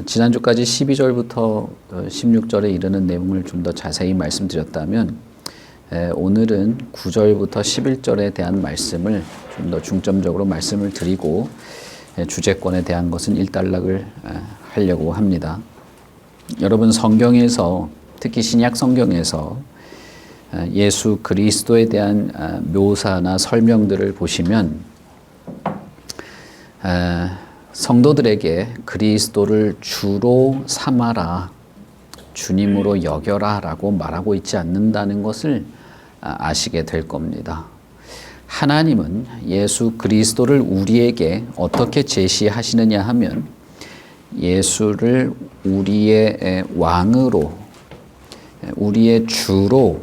지난주까지 12절부터 16절에 이르는 내용을 좀 더 자세히 말씀드렸다면 오늘은 9절부터 11절에 대한 말씀을 좀 더 중점적으로 말씀을 드리고 주제권에 대한 것은 일단락을 하려고 합니다. 여러분, 성경에서, 특히 신약 성경에서 예수 그리스도에 대한 묘사나 설명들을 보시면 성도들에게 그리스도를 주로 삼아라, 주님으로 여겨라 라고 말하고 있지 않는다는 것을 아시게 될 겁니다. 하나님은 예수 그리스도를 우리에게 어떻게 제시하시느냐 하면 예수를 우리의 왕으로, 우리의 주로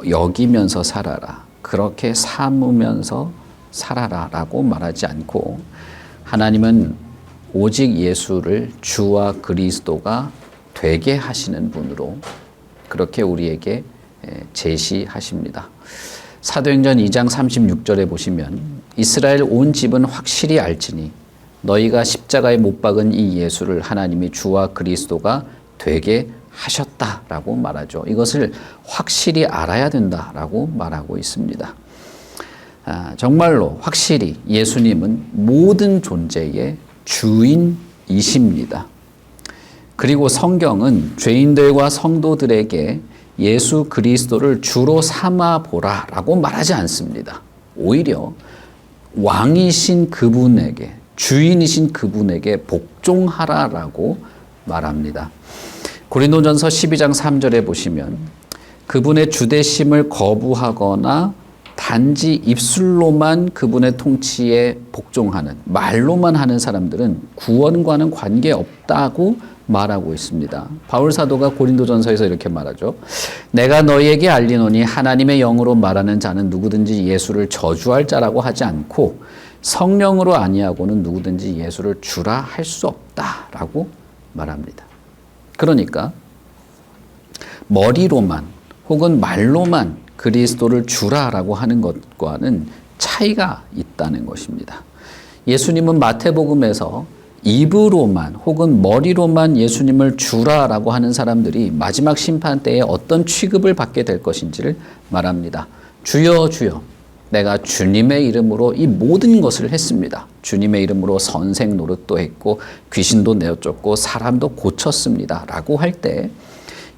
여기면서 살아라, 그렇게 삼으면서 살아라 라고 말하지 않고, 하나님은 오직 예수를 주와 그리스도가 되게 하시는 분으로 그렇게 우리에게 제시하십니다. 사도행전 2장 36절에 보시면 이스라엘 온 집은 확실히 알지니 너희가 십자가에 못 박은 이 예수를 하나님이 주와 그리스도가 되게 하셨다라고 말하죠. 이것을 확실히 알아야 된다라고 말하고 있습니다. 정말로 확실히 예수님은 모든 존재의 주인이십니다. 그리고 성경은 죄인들과 성도들에게 예수 그리스도를 주로 삼아 보라라고 말하지 않습니다. 오히려 왕이신 그분에게, 주인이신 그분에게 복종하라라고 말합니다. 고린도전서 12장 3절에 보시면 그분의 주되심을 거부하거나 단지 입술로만 그분의 통치에 복종하는, 말로만 하는 사람들은 구원과는 관계없다고 말하고 있습니다. 바울 사도가 고린도전서에서 이렇게 말하죠. 내가 너희에게 알리노니 하나님의 영으로 말하는 자는 누구든지 예수를 저주할 자라고 하지 않고 성령으로 아니하고는 누구든지 예수를 주라 할 수 없다라고 말합니다. 그러니까 머리로만 혹은 말로만 그리스도를 주라라고 하는 것과는 차이가 있다는 것입니다. 예수님은 마태복음에서 입으로만 혹은 머리로만 예수님을 주라라고 하는 사람들이 마지막 심판 때에 어떤 취급을 받게 될 것인지를 말합니다. 주여 주여 내가 주님의 이름으로 이 모든 것을 했습니다. 주님의 이름으로 선생 노릇도 했고 귀신도 내어쫓고 사람도 고쳤습니다 라고 할 때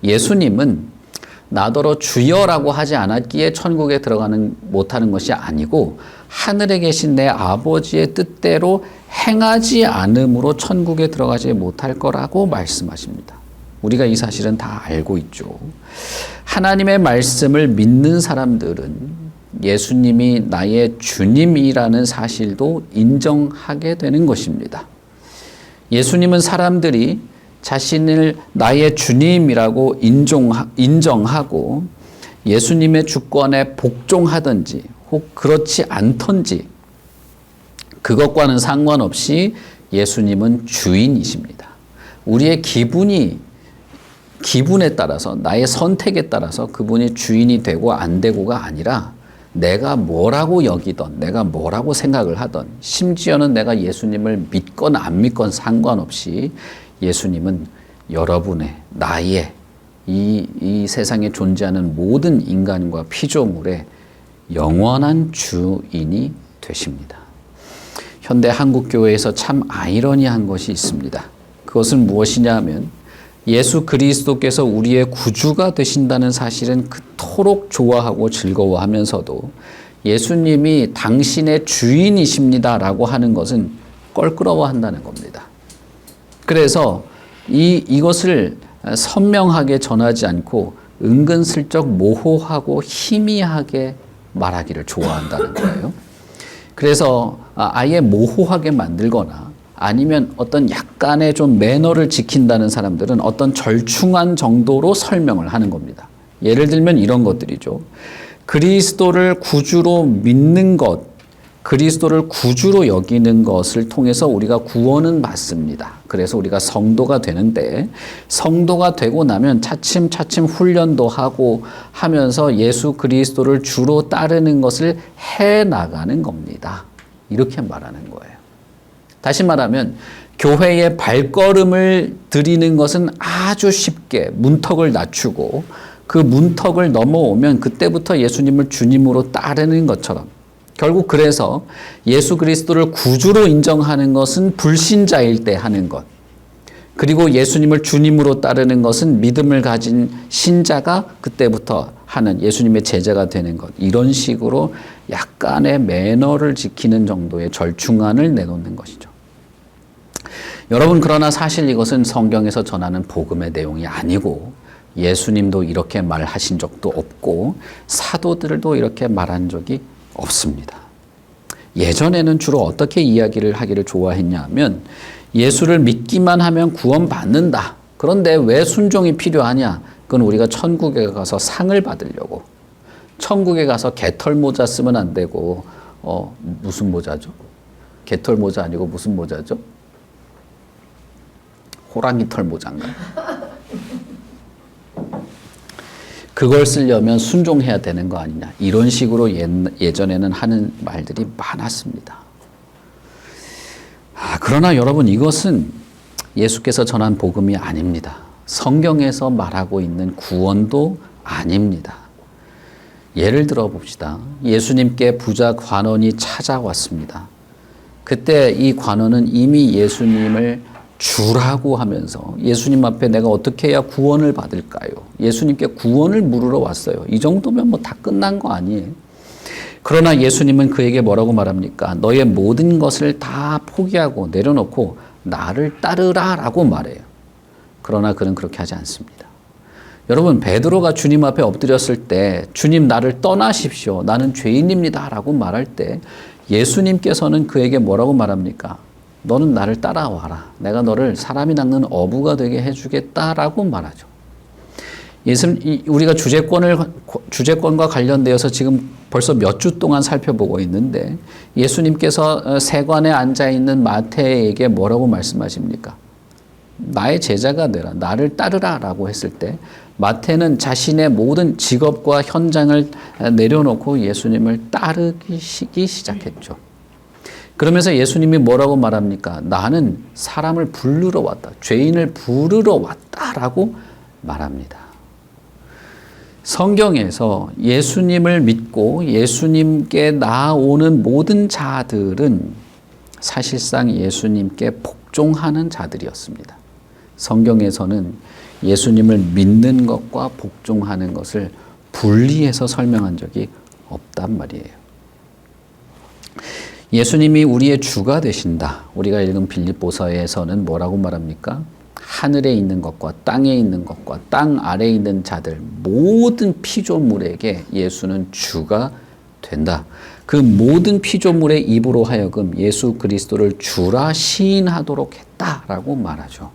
예수님은 나더러 주여라고 하지 않았기에 천국에 들어가는 못하는 것이 아니고 하늘에 계신 내 아버지의 뜻대로 행하지 않음으로 천국에 들어가지 못할 거라고 말씀하십니다. 우리가 이 사실은 다 알고 있죠. 하나님의 말씀을 믿는 사람들은 예수님이 나의 주님이라는 사실도 인정하게 되는 것입니다. 예수님은 사람들이 자신을 나의 주님이라고 인정하고 예수님의 주권에 복종하든지 혹 그렇지 않던지 그것과는 상관없이 예수님은 주인이십니다. 우리의 기분에 따라서, 나의 선택에 따라서 그분이 주인이 되고 안 되고가 아니라 내가 뭐라고 여기던, 내가 뭐라고 생각을 하던, 심지어는 내가 예수님을 믿건 안 믿건 상관없이 예수님은 여러분의, 나의, 이 세상에 존재하는 모든 인간과 피조물의 영원한 주인이 되십니다. 현대 한국교회에서 참 아이러니한 것이 있습니다. 그것은 무엇이냐 하면 예수 그리스도께서 우리의 구주가 되신다는 사실은 그토록 좋아하고 즐거워하면서도 예수님이 당신의 주인이십니다라고 하는 것은 껄끄러워한다는 겁니다. 그래서 이것을 선명하게 전하지 않고 은근슬쩍 모호하고 희미하게 말하기를 좋아한다는 거예요. 그래서 아예 모호하게 만들거나 아니면 어떤 약간의 좀 매너를 지킨다는 사람들은 어떤 절충한 정도로 설명을 하는 겁니다. 예를 들면 이런 것들이죠. 그리스도를 구주로 믿는 것, 그리스도를 구주로 여기는 것을 통해서 우리가 구원은 받습니다. 그래서 우리가 성도가 되는데 성도가 되고 나면 차츰차츰 훈련도 하고 하면서 예수 그리스도를 주로 따르는 것을 해나가는 겁니다. 이렇게 말하는 거예요. 다시 말하면 교회의 발걸음을 들이는 것은 아주 쉽게 문턱을 낮추고 그 문턱을 넘어오면 그때부터 예수님을 주님으로 따르는 것처럼 결국 그래서 예수 그리스도를 구주로 인정하는 것은 불신자일 때 하는 것, 그리고 예수님을 주님으로 따르는 것은 믿음을 가진 신자가 그때부터 하는 예수님의 제자가 되는 것, 이런 식으로 약간의 매너를 지키는 정도의 절충안을 내놓는 것이죠. 여러분, 그러나 사실 이것은 성경에서 전하는 복음의 내용이 아니고 예수님도 이렇게 말하신 적도 없고 사도들도 이렇게 말한 적이 없습니다. 예전에는 주로 어떻게 이야기를 하기를 좋아했냐 하면 예수를 믿기만 하면 구원받는다. 그런데 왜 순종이 필요하냐? 그건 우리가 천국에 가서 상을 받으려고. 천국에 가서 개털 모자 쓰면 안 되고 무슨 모자죠? 개털 모자 아니고 무슨 모자죠? 호랑이 털 모자인가? 그걸 쓰려면 순종해야 되는 거 아니냐. 이런 식으로 예전에는 하는 말들이 많았습니다. 그러나 여러분, 이것은 예수께서 전한 복음이 아닙니다. 성경에서 말하고 있는 구원도 아닙니다. 예를 들어 봅시다. 예수님께 부자 관원이 찾아왔습니다. 그때 이 관원은 이미 예수님을 주라고 하면서 예수님 앞에 내가 어떻게 해야 구원을 받을까요? 예수님께 구원을 물으러 왔어요. 이 정도면 뭐 다 끝난 거 아니에요? 그러나 예수님은 그에게 뭐라고 말합니까? 너의 모든 것을 다 포기하고 내려놓고 나를 따르라 라고 말해요. 그러나 그는 그렇게 하지 않습니다. 여러분, 베드로가 주님 앞에 엎드렸을 때 주님 나를 떠나십시오. 나는 죄인입니다 라고 말할 때 예수님께서는 그에게 뭐라고 말합니까? 너는 나를 따라와라. 내가 너를 사람이 낚는 어부가 되게 해주겠다라고 말하죠. 우리가 주제권과 관련되어서 지금 벌써 몇 주 동안 살펴보고 있는데 예수님께서 세관에 앉아있는 마태에게 뭐라고 말씀하십니까? 나의 제자가 되라. 나를 따르라 라고 했을 때 마태는 자신의 직업과 현장을 내려놓고 예수님을 따르기 시작했죠. 그러면서 예수님이 뭐라고 말합니까? 나는 사람을 부르러 왔다. 죄인을 부르러 왔다라고 말합니다. 성경에서 예수님을 믿고 예수님께 나아오는 모든 자들은 사실상 예수님께 복종하는 자들이었습니다. 성경에서는 예수님을 믿는 것과 복종하는 것을 분리해서 설명한 적이 없단 말이에요. 예수님이 우리의 주가 되신다. 우리가 읽은 빌립보서에서는 뭐라고 말합니까? 하늘에 있는 것과 땅에 있는 것과 땅 아래에 있는 자들 모든 피조물에게 예수는 주가 된다. 그 모든 피조물의 입으로 하여금 예수 그리스도를 주라 시인하도록 했다라고 말하죠.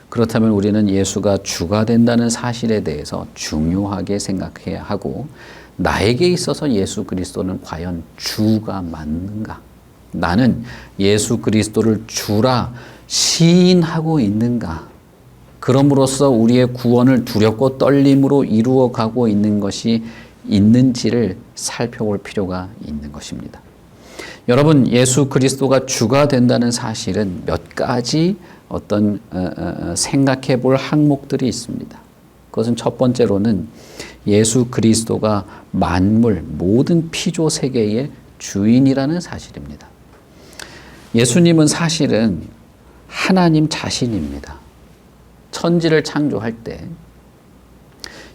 그렇다면 우리는 예수가 주가 된다는 사실에 대해서 중요하게 생각해야 하고 나에게 있어서 예수 그리스도는 과연 주가 맞는가? 나는 예수 그리스도를 주라 시인하고 있는가? 그럼으로써 우리의 구원을 두렵고 떨림으로 이루어가고 있는 것이 있는지를 살펴볼 필요가 있는 것입니다. 여러분, 예수 그리스도가 주가 된다는 사실은 몇 가지 어떤 생각해 볼 항목들이 있습니다. 그것은 첫 번째로는 예수 그리스도가 만물 모든 피조 세계의 주인이라는 사실입니다. 예수님은 사실은 하나님 자신입니다. 천지를 창조할 때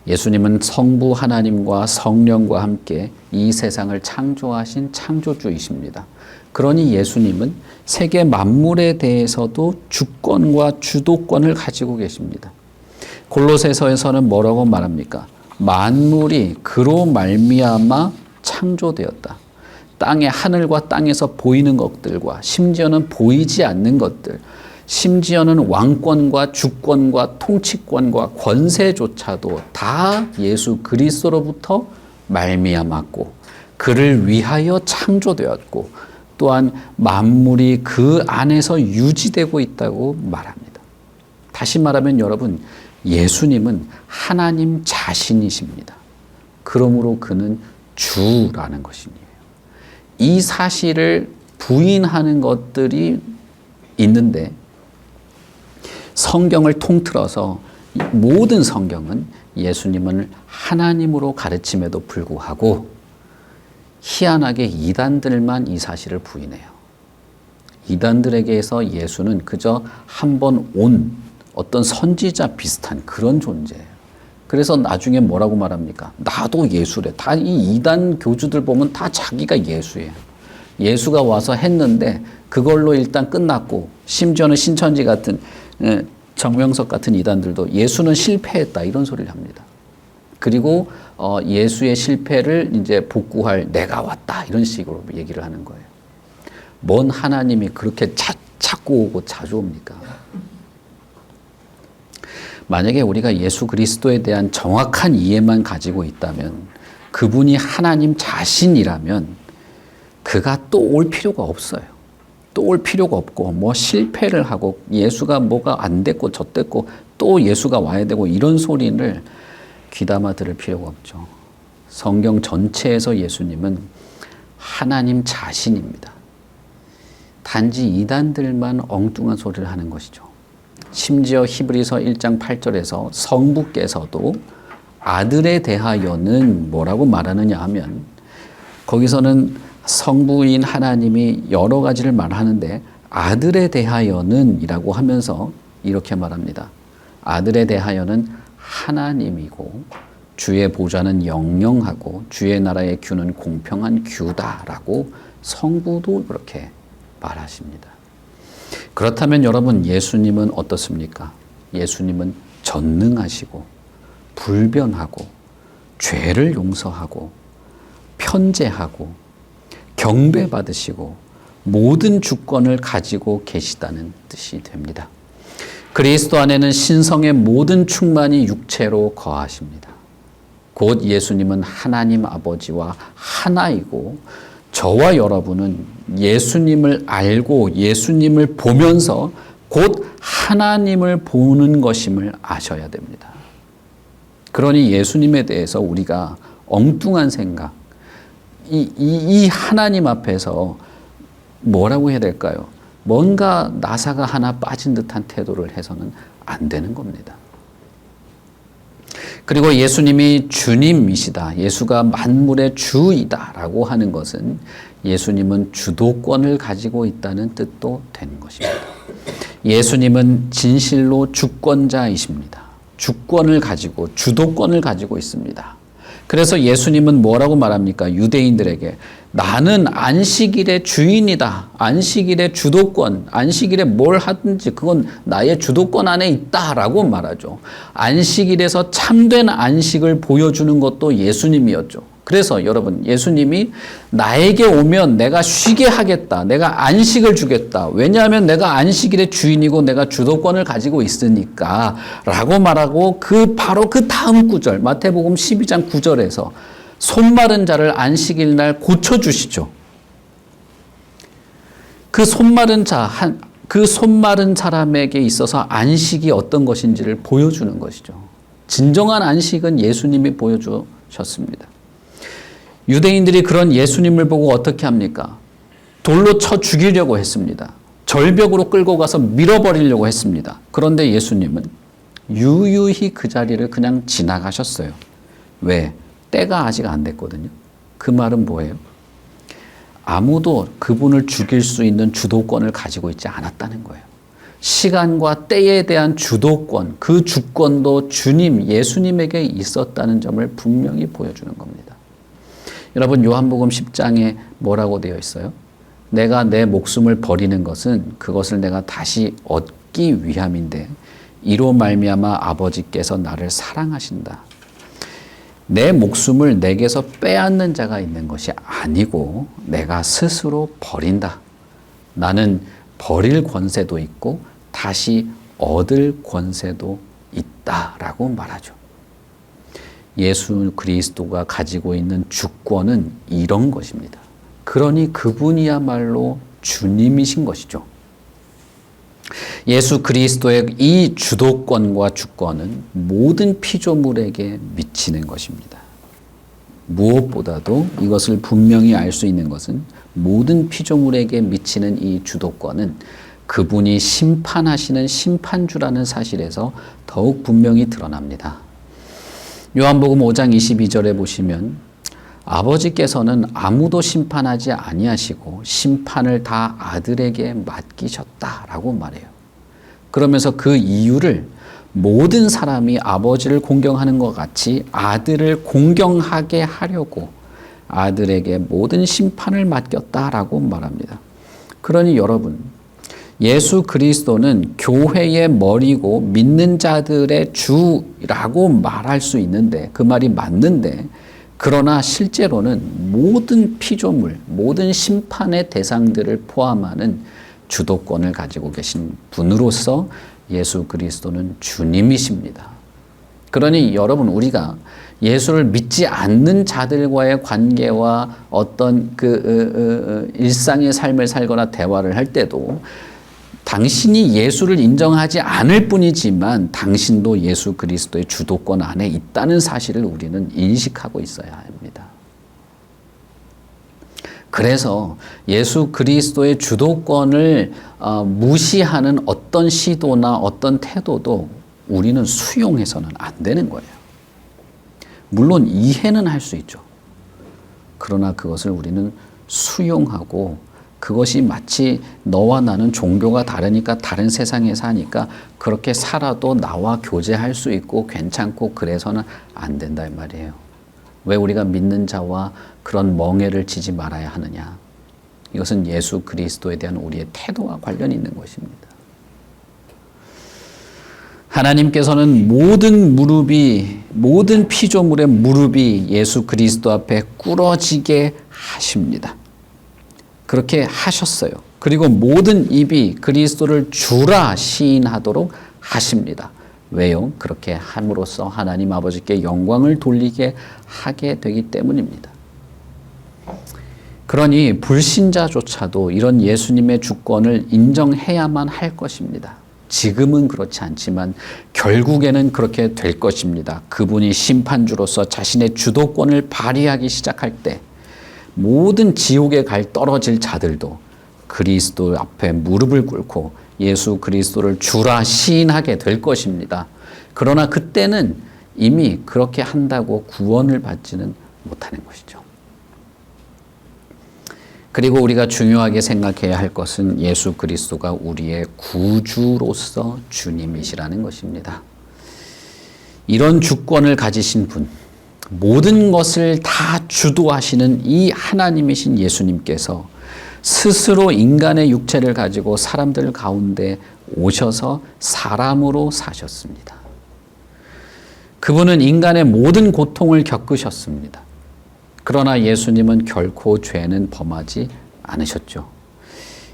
예수님은 성부 하나님과 성령과 함께 이 세상을 창조하신 창조주이십니다. 그러니 예수님은 세계 만물에 대해서도 주권과 주도권을 가지고 계십니다. 골로새서에서는 뭐라고 말합니까? 만물이 그로 말미암아 창조되었다. 땅의 하늘과 땅에서 보이는 것들과 심지어는 보이지 않는 것들, 심지어는 왕권과 주권과 통치권과 권세조차도 다 예수 그리스도로부터 말미암았고 그를 위하여 창조되었고 또한 만물이 그 안에서 유지되고 있다고 말합니다. 다시 말하면 여러분, 예수님은 하나님 자신이십니다. 그러므로 그는 주라는 것이에요. 이 사실을 부인하는 것들이 있는데 성경을 통틀어서 모든 성경은 예수님을 하나님으로 가르침에도 불구하고 희한하게 이단들만 이 사실을 부인해요. 이단들에게서 예수는 그저 한 번 온 어떤 선지자 비슷한 그런 존재예요. 그래서 나중에 뭐라고 말합니까? 나도 예수래. 다 이 이단 교주들 보면 다 자기가 예수예요. 예수가 와서 했는데 그걸로 일단 끝났고, 심지어는 신천지 같은 정명석 같은 이단들도 예수는 실패했다 이런 소리를 합니다. 그리고 예수의 실패를 이제 복구할 내가 왔다 이런 식으로 얘기를 하는 거예요. 뭔 하나님이 그렇게 자꾸 오고 자주 옵니까? 만약에 우리가 예수 그리스도에 대한 정확한 이해만 가지고 있다면, 그분이 하나님 자신이라면 그가 또 올 필요가 없어요. 또 올 필요가 없고 뭐 실패를 하고 예수가 뭐가 안 됐고 저됐고 또 예수가 와야 되고 이런 소리를 귀담아 들을 필요가 없죠. 성경 전체에서 예수님은 하나님 자신입니다. 단지 이단들만 엉뚱한 소리를 하는 것이죠. 심지어 히브리서 1장 8절에서 성부께서도 아들에 대하여는 뭐라고 말하느냐 하면, 거기서는 성부인 하나님이 여러 가지를 말하는데 아들에 대하여는 이라고 하면서 이렇게 말합니다. 아들에 대하여는 하나님이고 주의 보좌는 영영하고 주의 나라의 규는 공평한 규다라고 성부도 그렇게 말하십니다. 그렇다면 여러분, 예수님은 어떻습니까? 예수님은 전능하시고 불변하고 죄를 용서하고 편재하고 경배받으시고 모든 주권을 가지고 계시다는 뜻이 됩니다. 그리스도 안에는 신성의 모든 충만이 육체로 거하십니다. 곧 예수님은 하나님 아버지와 하나이고, 저와 여러분은 예수님을 알고 예수님을 보면서 곧 하나님을 보는 것임을 아셔야 됩니다. 그러니 예수님에 대해서 우리가 엉뚱한 생각, 이 하나님 앞에서 뭐라고 해야 될까요? 뭔가 나사가 하나 빠진 듯한 태도를 해서는 안 되는 겁니다. 그리고 예수님이 주님이시다, 예수가 만물의 주이다 라고 하는 것은 예수님은 주도권을 가지고 있다는 뜻도 되는 것입니다. 예수님은 진실로 주권자이십니다. 주권을 가지고 주도권을 가지고 있습니다. 그래서 예수님은 뭐라고 말합니까? 유대인들에게 나는 안식일의 주인이다. 안식일의 주도권, 안식일에 뭘 하든지 그건 나의 주도권 안에 있다라고 말하죠. 안식일에서 참된 안식을 보여주는 것도 예수님이었죠. 그래서 여러분, 예수님이 나에게 오면 내가 쉬게 하겠다, 내가 안식을 주겠다, 왜냐하면 내가 안식일의 주인이고 내가 주도권을 가지고 있으니까 라고 말하고, 바로 그 다음 구절 마태복음 12장 9절에서 손 마른 자를 안식일 날 고쳐주시죠. 그 손 마른 사람에게 있어서 안식이 어떤 것인지를 보여주는 것이죠. 진정한 안식은 예수님이 보여주셨습니다. 유대인들이 그런 예수님을 보고 어떻게 합니까? 돌로 쳐 죽이려고 했습니다. 절벽으로 끌고 가서 밀어버리려고 했습니다. 그런데 예수님은 유유히 그 자리를 그냥 지나가셨어요. 왜? 때가 아직 안 됐거든요. 그 말은 뭐예요? 아무도 그분을 죽일 수 있는 주도권을 가지고 있지 않았다는 거예요. 시간과 때에 대한 주도권, 그 주권도 주님, 예수님에게 있었다는 점을 분명히 보여주는 겁니다. 여러분, 요한복음 10장에 뭐라고 되어 있어요? 내가 내 목숨을 버리는 것은 그것을 내가 다시 얻기 위함인데 이로 말미암아 아버지께서 나를 사랑하신다. 내 목숨을 내게서 빼앗는 자가 있는 것이 아니고 내가 스스로 버린다. 나는 버릴 권세도 있고 다시 얻을 권세도 있다라고 말하죠. 예수 그리스도가 가지고 있는 주권은 이런 것입니다. 그러니 그분이야말로 주님이신 것이죠. 예수 그리스도의 이 주도권과 주권은 모든 피조물에게 미치는 것입니다. 무엇보다도 이것을 분명히 알 수 있는 것은 모든 피조물에게 미치는 이 주도권은 그분이 심판하시는 심판주라는 사실에서 더욱 분명히 드러납니다. 요한복음 5장 22절에 보시면 아버지께서는 아무도 심판하지 아니하시고 심판을 다 아들에게 맡기셨다라고 말해요. 그러면서 그 이유를 모든 사람이 아버지를 공경하는 것 같이 아들을 공경하게 하려고 아들에게 모든 심판을 맡겼다라고 말합니다. 그러니 여러분, 예수 그리스도는 교회의 머리고 믿는 자들의 주라고 말할 수 있는데, 그 말이 맞는데, 그러나 실제로는 모든 피조물, 모든 심판의 대상들을 포함하는 주도권을 가지고 계신 분으로서 예수 그리스도는 주님이십니다. 그러니 여러분, 우리가 예수를 믿지 않는 자들과의 관계와 어떤 일상의 삶을 살거나 대화를 할 때도 당신이 예수를 인정하지 않을 뿐이지만 당신도 예수 그리스도의 주도권 안에 있다는 사실을 우리는 인식하고 있어야 합니다. 그래서 예수 그리스도의 주도권을 무시하는 어떤 시도나 어떤 태도도 우리는 수용해서는 안 되는 거예요. 물론 이해는 할 수 있죠. 그러나 그것을 우리는 수용하고, 그것이 마치 너와 나는 종교가 다르니까 다른 세상에 사니까 그렇게 살아도 나와 교제할 수 있고 괜찮고 그래서는 안 된다 이 말이에요. 왜 우리가 믿는 자와 그런 멍해를 지지 말아야 하느냐? 이것은 예수 그리스도에 대한 우리의 태도와 관련이 있는 것입니다. 하나님께서는 모든 피조물의 무릎이 예수 그리스도 앞에 꿇어지게 하십니다. 그렇게 하셨어요. 그리고 모든 입이 그리스도를 주라 시인하도록 하십니다. 왜요? 그렇게 함으로써 하나님 아버지께 영광을 돌리게 하게 되기 때문입니다. 그러니 불신자조차도 이런 예수님의 주권을 인정해야만 할 것입니다. 지금은 그렇지 않지만 결국에는 그렇게 될 것입니다. 그분이 심판주로서 자신의 주도권을 발휘하기 시작할 때 모든 지옥에 떨어질 자들도 그리스도 앞에 무릎을 꿇고 예수 그리스도를 주라 시인하게 될 것입니다. 그러나 그때는 이미 그렇게 한다고 구원을 받지는 못하는 것이죠. 그리고 우리가 중요하게 생각해야 할 것은 예수 그리스도가 우리의 구주로서 주님이시라는 것입니다. 이런 주권을 가지신 분, 모든 것을 다 주도하시는 이 하나님이신 예수님께서 스스로 인간의 육체를 가지고 사람들 가운데 오셔서 사람으로 사셨습니다. 그분은 인간의 모든 고통을 겪으셨습니다. 그러나 예수님은 결코 죄는 범하지 않으셨죠.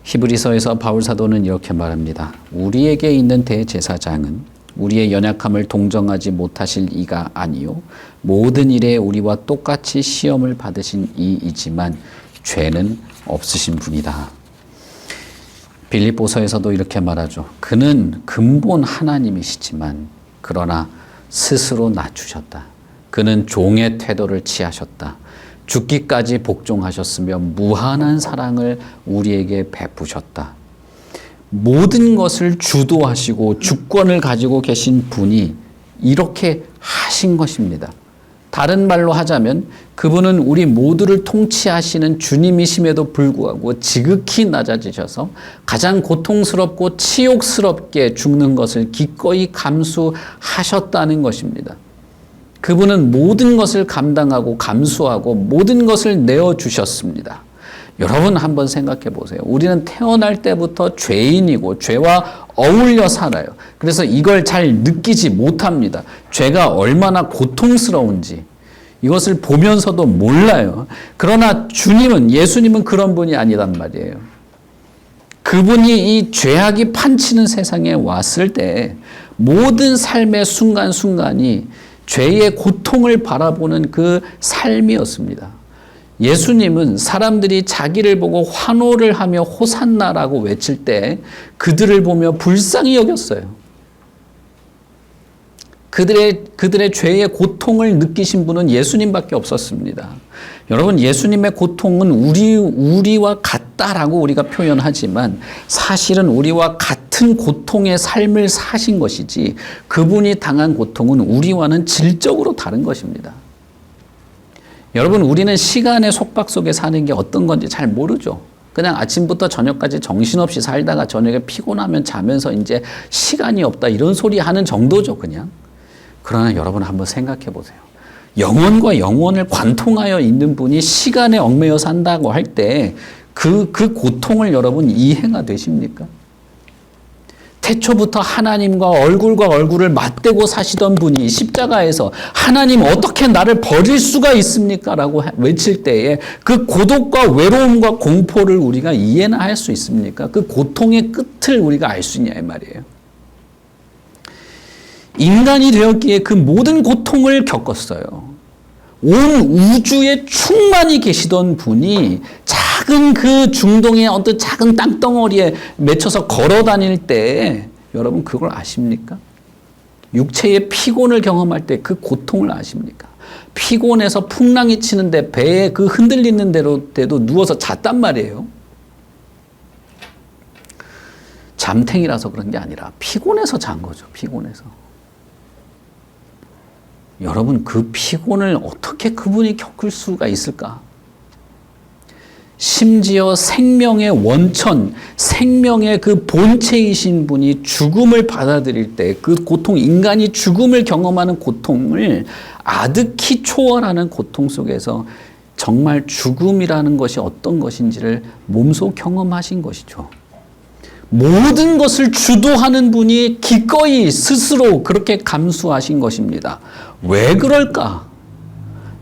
히브리서에서 바울 사도는 이렇게 말합니다. 우리에게 있는 대제사장은 우리의 연약함을 동정하지 못하실 이가 아니요 모든 일에 우리와 똑같이 시험을 받으신 이이지만 죄는 없으신 분이다. 빌립보서에서도 이렇게 말하죠. 그는 근본 하나님이시지만 그러나 스스로 낮추셨다. 그는 종의 태도를 취하셨다. 죽기까지 복종하셨으며 무한한 사랑을 우리에게 베푸셨다. 모든 것을 주도하시고 주권을 가지고 계신 분이 이렇게 하신 것입니다. 다른 말로 하자면 그분은 우리 모두를 통치하시는 주님이심에도 불구하고 지극히 낮아지셔서 가장 고통스럽고 치욕스럽게 죽는 것을 기꺼이 감수하셨다는 것입니다. 그분은 모든 것을 감당하고 감수하고 모든 것을 내어주셨습니다. 여러분 한번 생각해 보세요. 우리는 태어날 때부터 죄인이고 죄와 어울려 살아요. 그래서 이걸 잘 느끼지 못합니다. 죄가 얼마나 고통스러운지 이것을 보면서도 몰라요. 그러나 주님은, 예수님은 그런 분이 아니란 말이에요. 그분이 이 죄악이 판치는 세상에 왔을 때 모든 삶의 순간순간이 죄의 고통을 바라보는 그 삶이었습니다. 예수님은 사람들이 자기를 보고 환호를 하며 호산나라고 외칠 때 그들을 보며 불쌍히 여겼어요. 그들의 죄의 고통을 느끼신 분은 예수님밖에 없었습니다. 여러분, 예수님의 고통은 우리와 같다라고 우리가 표현하지만 사실은 우리와 같은 고통의 삶을 사신 것이지 그분이 당한 고통은 우리와는 질적으로 다른 것입니다. 여러분, 우리는 시간의 속박 속에 사는 게 어떤 건지 잘 모르죠. 그냥 아침부터 저녁까지 정신없이 살다가 저녁에 피곤하면 자면서 이제 시간이 없다 이런 소리 하는 정도죠, 그냥. 그러나 여러분 한번 생각해 보세요. 영혼과 영혼을 관통하여 있는 분이 시간에 얽매여 산다고 할 때 그 고통을 여러분 이해가 되십니까? 태초부터 하나님과 얼굴을 맞대고 사시던 분이 십자가에서 하나님 어떻게 나를 버릴 수가 있습니까? 라고 외칠 때에 그 고독과 외로움과 공포를 우리가 이해나 할 수 있습니까? 그 고통의 끝을 우리가 알 수 있냐 이 말이에요. 인간이 되었기에 그 모든 고통을 겪었어요. 온 우주에 충만히 계시던 분이 작은 그 중동의 어떤 작은 땅덩어리에 맺혀서 걸어 다닐 때 여러분 그걸 아십니까? 육체의 피곤을 경험할 때 그 고통을 아십니까? 피곤해서 풍랑이 치는데 배에 그 흔들리는 때도 누워서 잤단 말이에요. 잠탱이라서 그런 게 아니라 피곤해서 잔 거죠. 피곤해서. 여러분, 그 피곤을 어떻게 그분이 겪을 수가 있을까? 심지어 생명의 원천, 생명의 그 본체이신 분이 죽음을 받아들일 때 그 고통, 인간이 죽음을 경험하는 고통을 아득히 초월하는 고통 속에서 정말 죽음이라는 것이 어떤 것인지를 몸소 경험하신 것이죠. 모든 것을 주도하는 분이 기꺼이 스스로 그렇게 감수하신 것입니다. 왜 그럴까?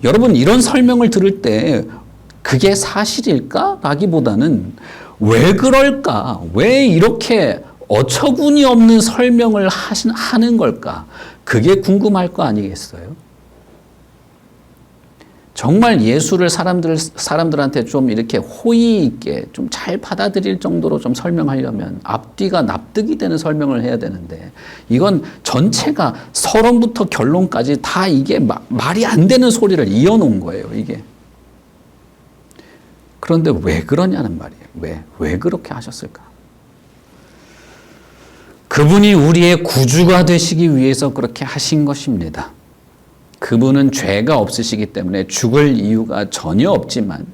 여러분, 이런 설명을 들을 때 그게 사실일까? 라기보다는 왜 그럴까? 왜 이렇게 어처구니 없는 설명을 하는 걸까? 그게 궁금할 거 아니겠어요? 정말 예수를 사람들한테 좀 이렇게 호의 있게 좀 잘 받아들일 정도로 좀 설명하려면 앞뒤가 납득이 되는 설명을 해야 되는데 이건 전체가 서론부터 결론까지 다 이게 말이 안 되는 소리를 이어놓은 거예요, 이게. 그런데 왜 그러냐는 말이에요. 왜 그렇게 하셨을까? 그분이 우리의 구주가 되시기 위해서 그렇게 하신 것입니다. 그분은 죄가 없으시기 때문에 죽을 이유가 전혀 없지만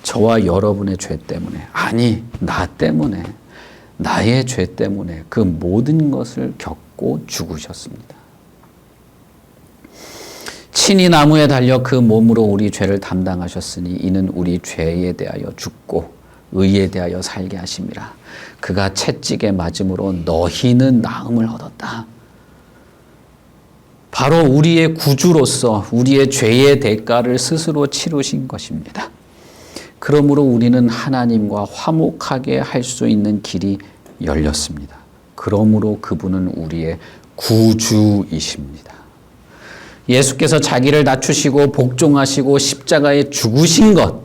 저와 여러분의 죄 때문에, 아니 나 때문에, 나의 죄 때문에 그 모든 것을 겪고 죽으셨습니다. 친히 나무에 달려 그 몸으로 우리 죄를 담당하셨으니 이는 우리 죄에 대하여 죽고 의에 대하여 살게 하심이라. 그가 채찍에 맞음으로 너희는 나음을 얻었다. 바로 우리의 구주로서 우리의 죄의 대가를 스스로 치르신 것입니다. 그러므로 우리는 하나님과 화목하게 할 수 있는 길이 열렸습니다. 그러므로 그분은 우리의 구주이십니다. 예수께서 자기를 낮추시고 복종하시고 십자가에 죽으신 것,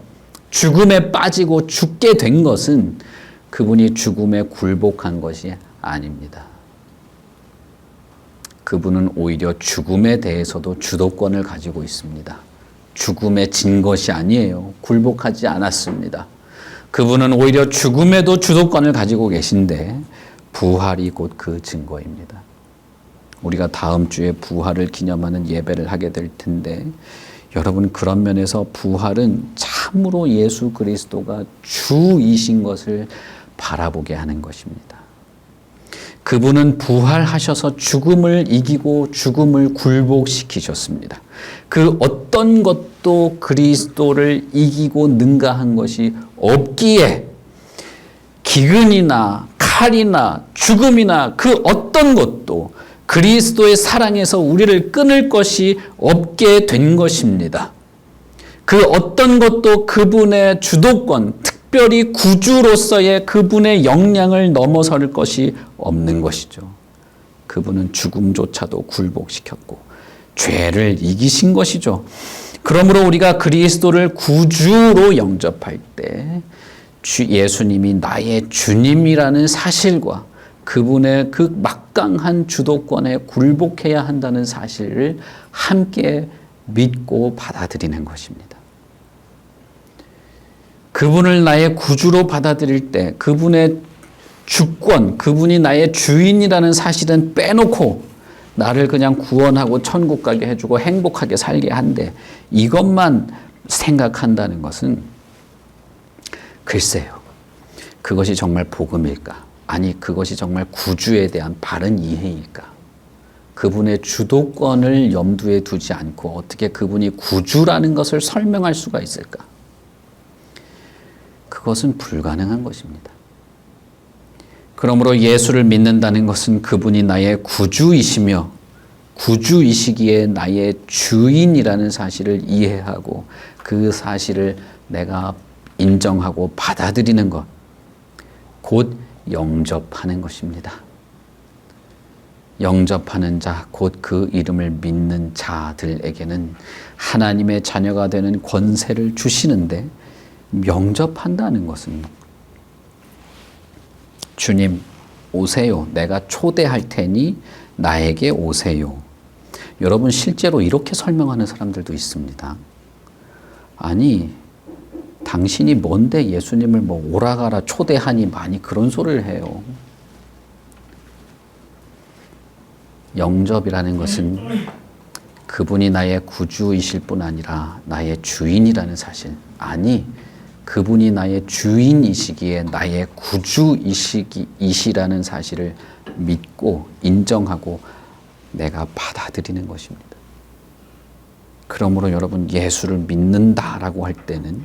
죽음에 빠지고 죽게 된 것은 그분이 죽음에 굴복한 것이 아닙니다. 그분은 오히려 죽음에 대해서도 주도권을 가지고 있습니다. 죽음에 진 것이 아니에요. 굴복하지 않았습니다. 그분은 오히려 죽음에도 주도권을 가지고 계신데 부활이 곧 그 증거입니다. 우리가 다음 주에 부활을 기념하는 예배를 하게 될 텐데 여러분, 그런 면에서 부활은 참으로 예수 그리스도가 주이신 것을 바라보게 하는 것입니다. 그분은 부활하셔서 죽음을 이기고 죽음을 굴복시키셨습니다. 그 어떤 것도 그리스도를 이기고 능가한 것이 없기에 기근이나 칼이나 죽음이나 그 어떤 것도 그리스도의 사랑에서 우리를 끊을 것이 없게 된 것입니다. 그 어떤 것도 그분의 주도권, 특별히 구주로서의 그분의 역량을 넘어설 것이 없는 것이죠. 그분은 죽음조차도 굴복시켰고 죄를 이기신 것이죠. 그러므로 우리가 그리스도를 구주로 영접할 때 예수님이 나의 주님이라는 사실과 그분의 그 막강한 주도권에 굴복해야 한다는 사실을 함께 믿고 받아들이는 것입니다. 그분을 나의 구주로 받아들일 때 그분의 주권, 그분이 나의 주인이라는 사실은 빼놓고 나를 그냥 구원하고 천국 가게 해주고 행복하게 살게 한데 이것만 생각한다는 것은 글쎄요. 그것이 정말 복음일까? 아니, 그것이 정말 구주에 대한 바른 이해일까? 그분의 주도권을 염두에 두지 않고 어떻게 그분이 구주라는 것을 설명할 수가 있을까? 그것은 불가능한 것입니다. 그러므로 예수를 믿는다는 것은 그분이 나의 구주이시며 구주이시기에 나의 주인이라는 사실을 이해하고 그 사실을 내가 인정하고 받아들이는 것, 곧 영접하는 것입니다. 영접하는 자, 곧 그 이름을 믿는 자들에게는 하나님의 자녀가 되는 권세를 주시는데 영접한다는 것은 주님 오세요. 내가 초대할 테니 나에게 오세요. 여러분 실제로 이렇게 설명하는 사람들도 있습니다. 아니 당신이 뭔데 예수님을 뭐 오라가라 초대하니 많이 그런 소리를 해요. 영접이라는 것은 그분이 나의 구주이실 뿐 아니라 나의 주인이라는 사실. 아니 그분이 나의 주인이시기에 나의 구주이시라는 사실을 믿고 인정하고 내가 받아들이는 것입니다. 그러므로 여러분 예수를 믿는다라고 할 때는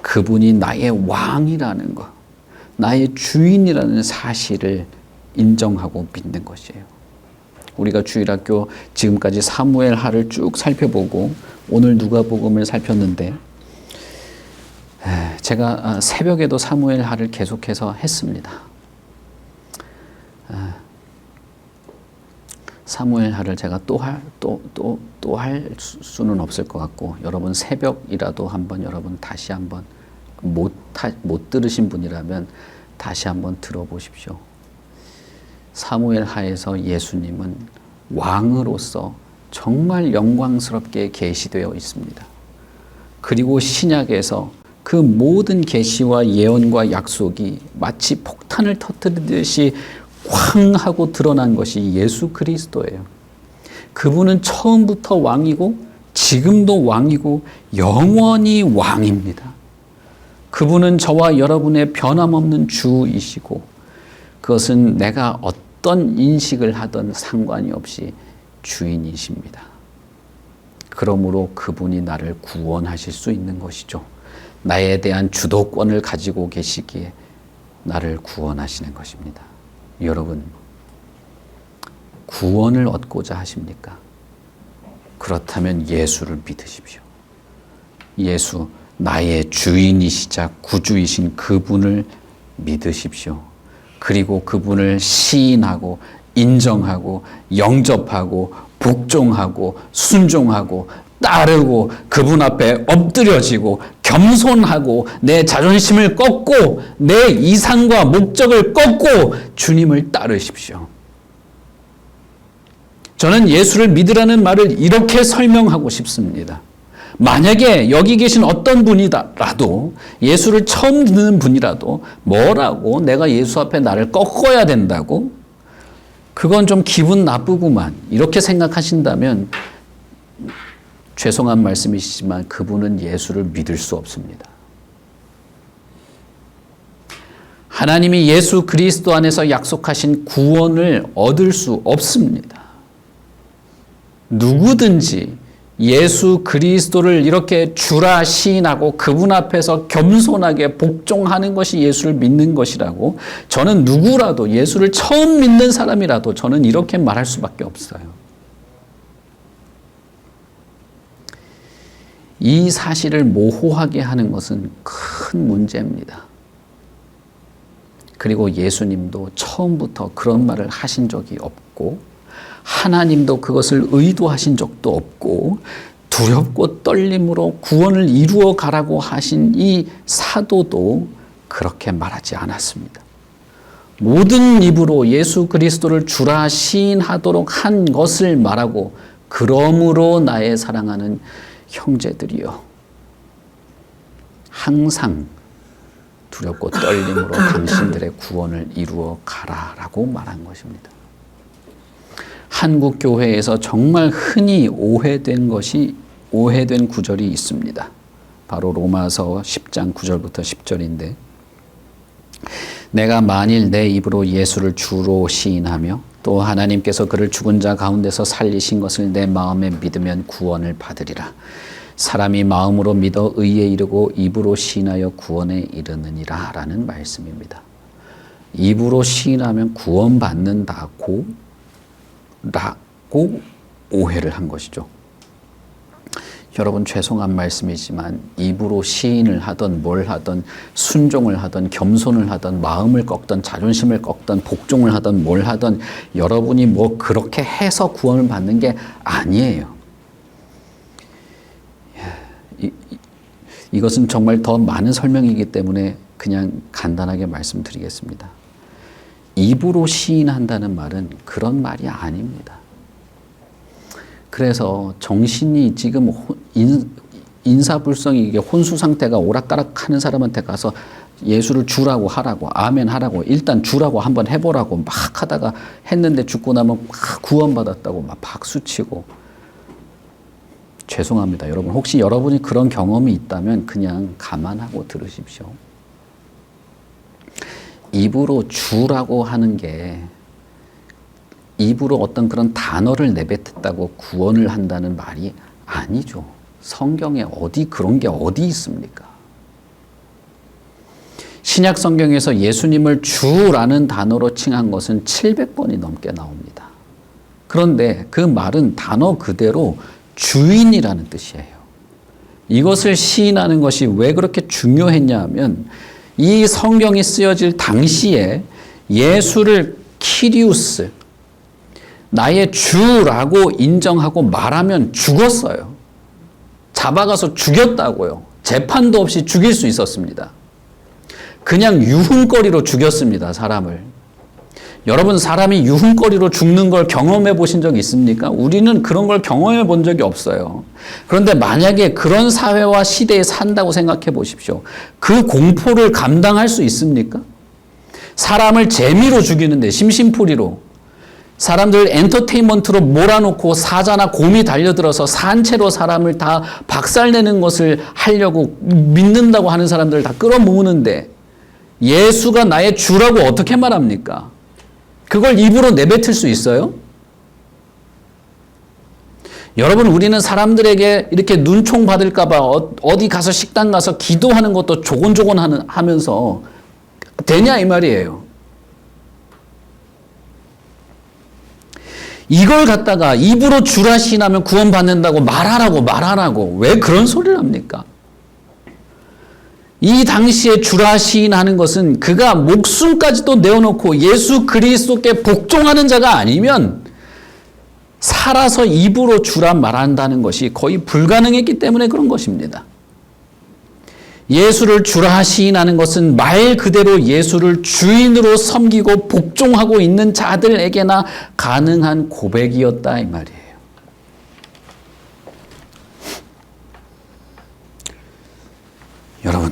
그분이 나의 왕이라는 것, 나의 주인이라는 사실을 인정하고 믿는 것이에요. 우리가 주일학교 지금까지 사무엘하를 쭉 살펴보고 오늘 누가복음을 살폈는데 제가 새벽에도 사무엘하를 계속해서 했습니다. 사무엘하를 제가 또 할 수는 없을 것 같고 여러분 새벽이라도 한번 여러분 다시 한번 못 들으신 분이라면 다시 한번 들어보십시오. 사무엘하에서 예수님은 왕으로서 정말 영광스럽게 계시되어 있습니다. 그리고 신약에서 그 모든 계시와 예언과 약속이 마치 폭탄을 터뜨리듯이 쾅 하고 드러난 것이 예수 그리스도예요. 그분은 처음부터 왕이고 지금도 왕이고 영원히 왕입니다. 그분은 저와 여러분의 변함없는 주이시고 그것은 내가 어떤 인식을 하든 상관이 없이 주인이십니다. 그러므로 그분이 나를 구원하실 수 있는 것이죠. 나에 대한 주도권을 가지고 계시기에 나를 구원하시는 것입니다. 여러분, 구원을 얻고자 하십니까? 그렇다면 예수를 믿으십시오. 예수, 나의 주인이시자 구주이신 그분을 믿으십시오. 그리고 그분을 시인하고 인정하고 영접하고 복종하고 순종하고 따르고 그분 앞에 엎드려지고 겸손하고 내 자존심을 꺾고 내 이상과 목적을 꺾고 주님을 따르십시오. 저는 예수를 믿으라는 말을 이렇게 설명하고 싶습니다. 만약에 여기 계신 어떤 분이라도 예수를 처음 듣는 분이라도 뭐라고 내가 예수 앞에 나를 꺾어야 된다고? 그건 좀 기분 나쁘구만 이렇게 생각하신다면 죄송한 말씀이시지만 그분은 예수를 믿을 수 없습니다. 하나님이 예수 그리스도 안에서 약속하신 구원을 얻을 수 없습니다. 누구든지 예수 그리스도를 이렇게 주라 시인하고 그분 앞에서 겸손하게 복종하는 것이 예수를 믿는 것이라고 저는 누구라도 예수를 처음 믿는 사람이라도 저는 이렇게 말할 수밖에 없어요. 이 사실을 모호하게 하는 것은 큰 문제입니다. 그리고 예수님도 처음부터 그런 말을 하신 적이 없고 하나님도 그것을 의도하신 적도 없고 두렵고 떨림으로 구원을 이루어 가라고 하신 이 사도도 그렇게 말하지 않았습니다. 모든 입으로 예수 그리스도를 주라 시인하도록 한 것을 말하고 그러므로 나의 사랑하는 형제들이여 항상 두렵고 떨림으로 당신들의 구원을 이루어 가라라고 말한 것입니다. 한국 교회에서 정말 흔히 오해된 구절이 있습니다. 바로 로마서 10장 9절부터 10절인데 내가 만일 내 입으로 예수를 주로 시인하며 또 하나님께서 그를 죽은 자 가운데서 살리신 것을 내 마음에 믿으면 구원을 받으리라. 사람이 마음으로 믿어 의에 이르고 입으로 시인하여 구원에 이르느니라 라는 말씀입니다. 입으로 시인하면 구원받는다고 라고 오해를 한 것이죠. 여러분 죄송한 말씀이지만 입으로 시인을 하던 뭘 하던 순종을 하던 겸손을 하던 마음을 꺾던 자존심을 꺾던 복종을 하던 뭘 하던 여러분이 뭐 그렇게 해서 구원을 받는 게 아니에요. 이것은 정말 더 많은 설명이기 때문에 그냥 간단하게 말씀드리겠습니다. 입으로 시인한다는 말은 그런 말이 아닙니다. 그래서 정신이 지금 인사불성이 혼수 상태가 오락가락하는 사람한테 가서 예수를 주라고 하라고 아멘 하라고 일단 주라고 한번 해보라고 막 하다가 했는데 죽고 나면 막 구원받았다고 막 박수치고 죄송합니다. 여러분 혹시 여러분이 그런 경험이 있다면 그냥 감안하고 들으십시오. 입으로 주라고 하는 게 입으로 어떤 그런 단어를 내뱉었다고 구원을 한다는 말이 아니죠. 성경에 그런 게 어디 있습니까? 신약 성경에서 예수님을 주라는 단어로 칭한 것은 700번이 넘게 나옵니다. 그런데 그 말은 단어 그대로 주인이라는 뜻이에요. 이것을 시인하는 것이 왜 그렇게 중요했냐 하면 이 성경이 쓰여질 당시에 예수를 키리우스, 나의 주라고 인정하고 말하면 죽었어요. 잡아가서 죽였다고요. 재판도 없이 죽일 수 있었습니다. 그냥 유흥거리로 죽였습니다, 사람을. 여러분 사람이 유흥거리로 죽는 걸 경험해 보신 적 있습니까? 우리는 그런 걸 경험해 본 적이 없어요. 그런데 만약에 그런 사회와 시대에 산다고 생각해 보십시오. 그 공포를 감당할 수 있습니까? 사람을 재미로 죽이는데 심심풀이로 사람들 엔터테인먼트로 몰아놓고 사자나 곰이 달려들어서 산채로 사람을 다 박살내는 것을 하려고 믿는다고 하는 사람들을 다 끌어모으는데 예수가 나의 주라고 어떻게 말합니까? 그걸 입으로 내뱉을 수 있어요? 여러분 우리는 사람들에게 이렇게 눈총 받을까 봐 어디 가서 식당 가서 기도하는 것도 조곤조곤 하면서 되냐 이 말이에요. 이걸 갖다가 입으로 주라 시인하면 구원받는다고 말하라고 왜 그런 소리를 합니까? 이 당시에 주라 시인하는 것은 그가 목숨까지도 내어놓고 예수 그리스도께 복종하는 자가 아니면 살아서 입으로 주라 말한다는 것이 거의 불가능했기 때문에 그런 것입니다. 예수를 주라 시인하는 것은 말 그대로 예수를 주인으로 섬기고 복종하고 있는 자들에게나 가능한 고백이었다 이 말이에요. 여러분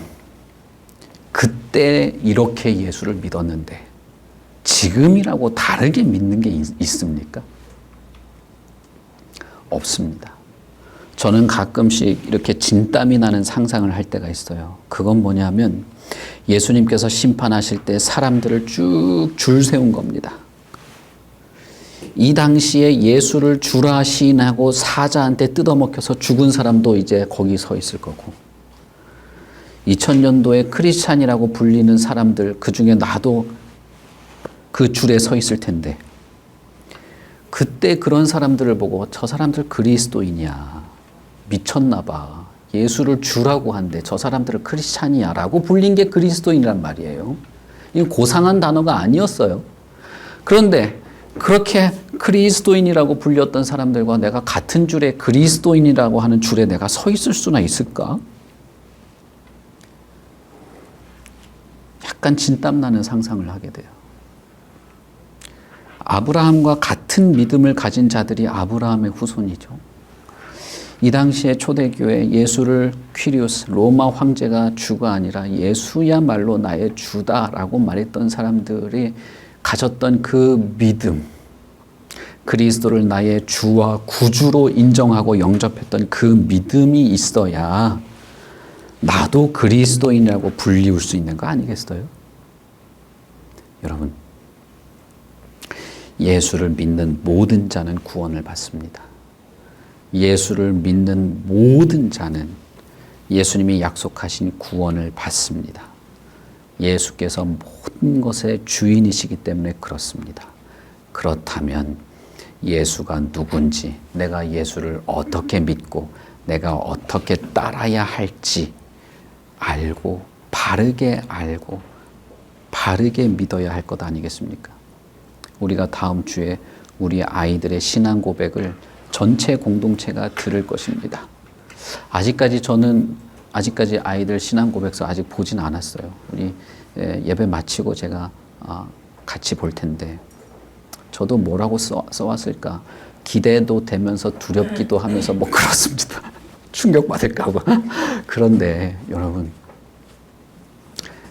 그때 이렇게 예수를 믿었는데 지금이라고 다르게 믿는 게 있습니까? 없습니다. 저는 가끔씩 이렇게 진땀이 나는 상상을 할 때가 있어요. 그건 뭐냐면 예수님께서 심판하실 때 사람들을 쭉 줄 세운 겁니다. 이 당시에 예수를 주라 시인하고 사자한테 뜯어먹혀서 죽은 사람도 이제 거기 서 있을 거고 2000년도에 크리스찬이라고 불리는 사람들 그중에 나도 그 줄에 서 있을 텐데 그때 그런 사람들을 보고 저 사람들 그리스도인이야. 미쳤나 봐. 예수를 주라고 한데 저 사람들을 크리스찬이야 라고 불린 게 그리스도인이란 말이에요. 이건 고상한 단어가 아니었어요. 그런데 그렇게 그리스도인이라고 불렸던 사람들과 내가 같은 줄에 그리스도인이라고 하는 줄에 내가 서 있을 수나 있을까? 약간 진땀나는 상상을 하게 돼요. 아브라함과 같은 믿음을 가진 자들이 아브라함의 후손이죠. 이 당시에 초대교회 예수를 퀴리우스 로마 황제가 주가 아니라 예수야말로 나의 주다라고 말했던 사람들이 가졌던 그 믿음, 그리스도를 나의 주와 구주로 인정하고 영접했던 그 믿음이 있어야 나도 그리스도인이라고 불리울 수 있는 거 아니겠어요? 여러분, 예수를 믿는 모든 자는 구원을 받습니다. 예수를 믿는 모든 자는 예수님이 약속하신 구원을 받습니다. 예수께서 모든 것의 주인이시기 때문에 그렇습니다. 그렇다면 예수가 누군지, 내가 예수를 어떻게 믿고 내가 어떻게 따라야 할지 알고 바르게 믿어야 할 것 아니겠습니까? 우리가 다음 주에 우리 아이들의 신앙 고백을 전체 공동체가 들을 것입니다. 아직까지 아이들 신앙 고백서 아직 보진 않았어요. 우리 예배 마치고 제가 같이 볼 텐데 저도 뭐라고 써왔을까 기대도 되면서 두렵기도 하면서 뭐 그렇습니다. 충격받을까 봐. 그런데 여러분,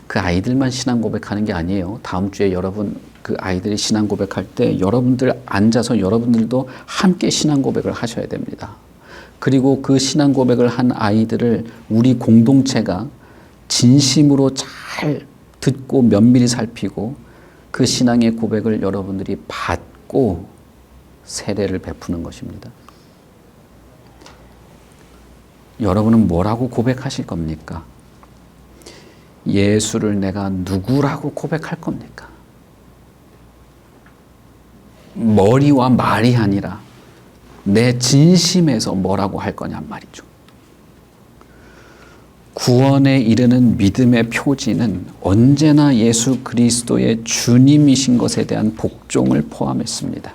그 아이들만 신앙 고백하는 게 아니에요. 다음 주에 여러분 그 아이들이 신앙 고백할 때 여러분들 앉아서 여러분들도 함께 신앙 고백을 하셔야 됩니다. 그리고 그 신앙 고백을 한 아이들을 우리 공동체가 진심으로 잘 듣고 면밀히 살피고 그 신앙의 고백을 여러분들이 받고 세례를 베푸는 것입니다. 여러분은 뭐라고 고백하실 겁니까? 예수를 내가 누구라고 고백할 겁니까? 머리와 말이 아니라 내 진심에서 뭐라고 할 거냔 말이죠. 구원에 이르는 믿음의 표지는 언제나 예수 그리스도의 주님이신 것에 대한 복종을 포함했습니다.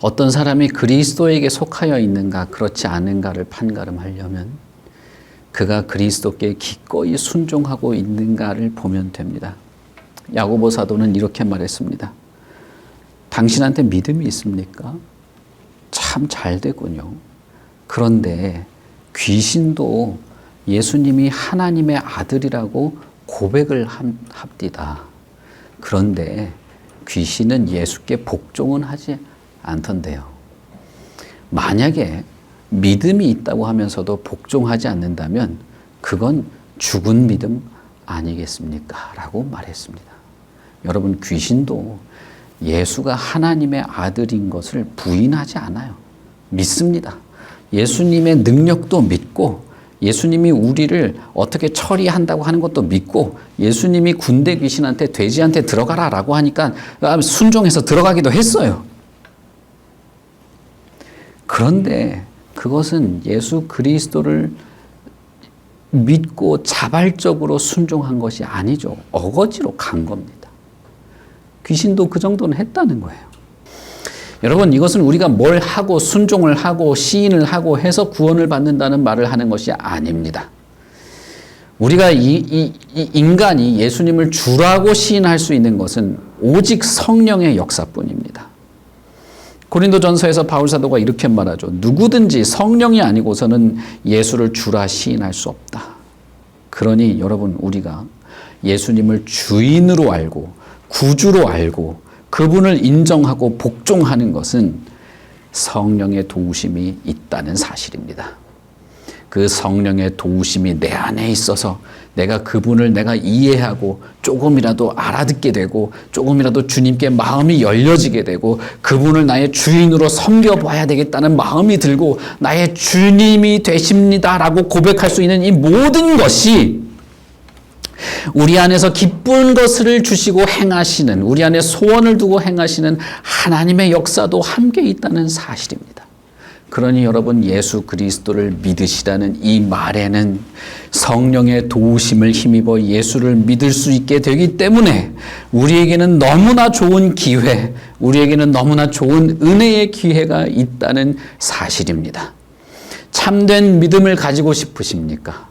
어떤 사람이 그리스도에게 속하여 있는가 그렇지 않은가를 판가름하려면 그가 그리스도께 기꺼이 순종하고 있는가를 보면 됩니다. 야고보 사도는 이렇게 말했습니다. 당신한테 믿음이 있습니까? 참 잘 되군요. 그런데 귀신도 예수님이 하나님의 아들이라고 고백을 합디다. 그런데 귀신은 예수께 복종은 하지 않던데요. 만약에 믿음이 있다고 하면서도 복종하지 않는다면 그건 죽은 믿음 아니겠습니까? 라고 말했습니다. 여러분, 귀신도 예수가 하나님의 아들인 것을 부인하지 않아요. 믿습니다. 예수님의 능력도 믿고 예수님이 우리를 어떻게 처리한다고 하는 것도 믿고 예수님이 군대 귀신한테 돼지한테 들어가라 라고 하니까 순종해서 들어가기도 했어요. 그런데 그것은 예수 그리스도를 믿고 자발적으로 순종한 것이 아니죠. 어거지로 간 겁니다. 귀신도 그 정도는 했다는 거예요. 여러분, 이것은 우리가 뭘 하고 순종을 하고 시인을 하고 해서 구원을 받는다는 말을 하는 것이 아닙니다. 우리가 이 인간이 예수님을 주라고 시인할 수 있는 것은 오직 성령의 역사뿐입니다. 고린도전서에서 바울사도가 이렇게 말하죠. 누구든지 성령이 아니고서는 예수를 주라 시인할 수 없다. 그러니 여러분, 우리가 예수님을 주인으로 알고 구주로 알고 그분을 인정하고 복종하는 것은 성령의 도우심이 있다는 사실입니다. 그 성령의 도우심이 내 안에 있어서 내가 그분을 내가 이해하고 조금이라도 알아듣게 되고 조금이라도 주님께 마음이 열려지게 되고 그분을 나의 주인으로 섬겨봐야 되겠다는 마음이 들고 나의 주님이 되십니다라고 고백할 수 있는 이 모든 것이 우리 안에서 기쁜 것을 주시고 행하시는, 우리 안에 소원을 두고 행하시는 하나님의 역사도 함께 있다는 사실입니다. 그러니 여러분, 예수 그리스도를 믿으시라는 이 말에는 성령의 도우심을 힘입어 예수를 믿을 수 있게 되기 때문에 우리에게는 너무나 좋은 기회, 우리에게는 너무나 좋은 은혜의 기회가 있다는 사실입니다. 참된 믿음을 가지고 싶으십니까?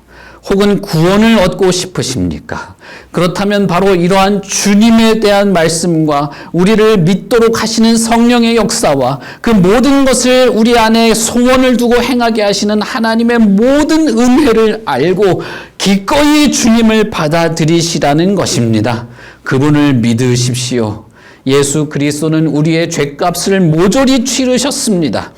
혹은 구원을 얻고 싶으십니까? 그렇다면 바로 이러한 주님에 대한 말씀과 우리를 믿도록 하시는 성령의 역사와 그 모든 것을 우리 안에 소원을 두고 행하게 하시는 하나님의 모든 은혜를 알고 기꺼이 주님을 받아들이시라는 것입니다. 그분을 믿으십시오. 예수 그리스도는 우리의 죄값을 모조리 치르셨습니다.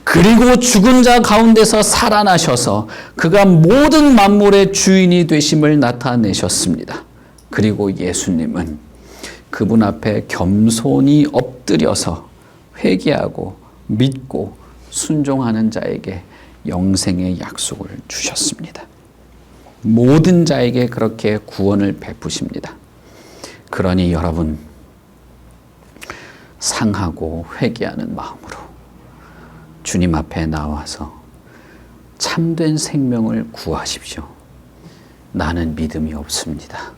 그리고 죽은 자 가운데서 살아나셔서 그가 모든 만물의 주인이 되심을 나타내셨습니다. 그리고 예수님은 그분 앞에 겸손히 엎드려서 회개하고 믿고 순종하는 자에게 영생의 약속을 주셨습니다. 모든 자에게 그렇게 구원을 베푸십니다. 그러니 여러분, 상하고 회개하는 마음으로 주님 앞에 나와서 참된 생명을 구하십시오. 나는 믿음이 없습니다.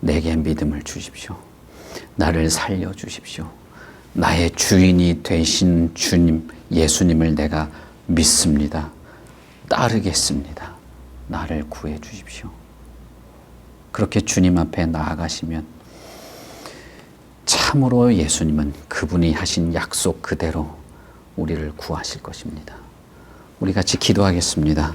내게 믿음을 주십시오. 나를 살려주십시오. 나의 주인이 되신 주님, 예수님을 내가 믿습니다. 따르겠습니다. 나를 구해 주십시오. 그렇게 주님 앞에 나아가시면 참으로 예수님은 그분이 하신 약속 그대로 우리를 구하실 것입니다. 우리 같이 기도하겠습니다.